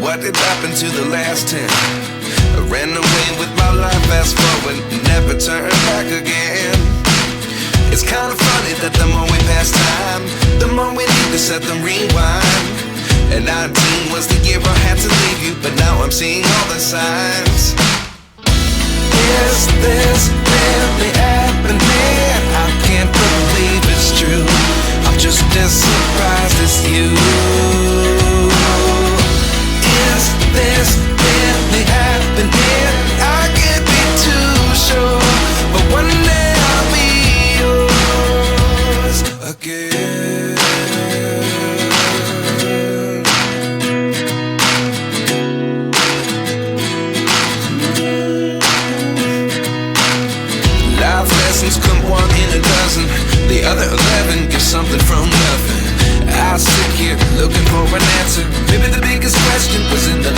what did happen to the last 10? I ran away with my life, fast forward, never turn back again. It's kinda funny that the more we pass time, the more we need to set the rewind. And 19 was the year I had to leave you, but now I'm seeing all the signs. Is this really happening? I can't believe it's true. I'm just as surprised as you. Is this really happening? I can't be too sure, but one day I'll be yours again. Life lessons come one in a dozen. The other 11 get something from nothing. I sit here looking for an answer. Maybe the biggest question was in the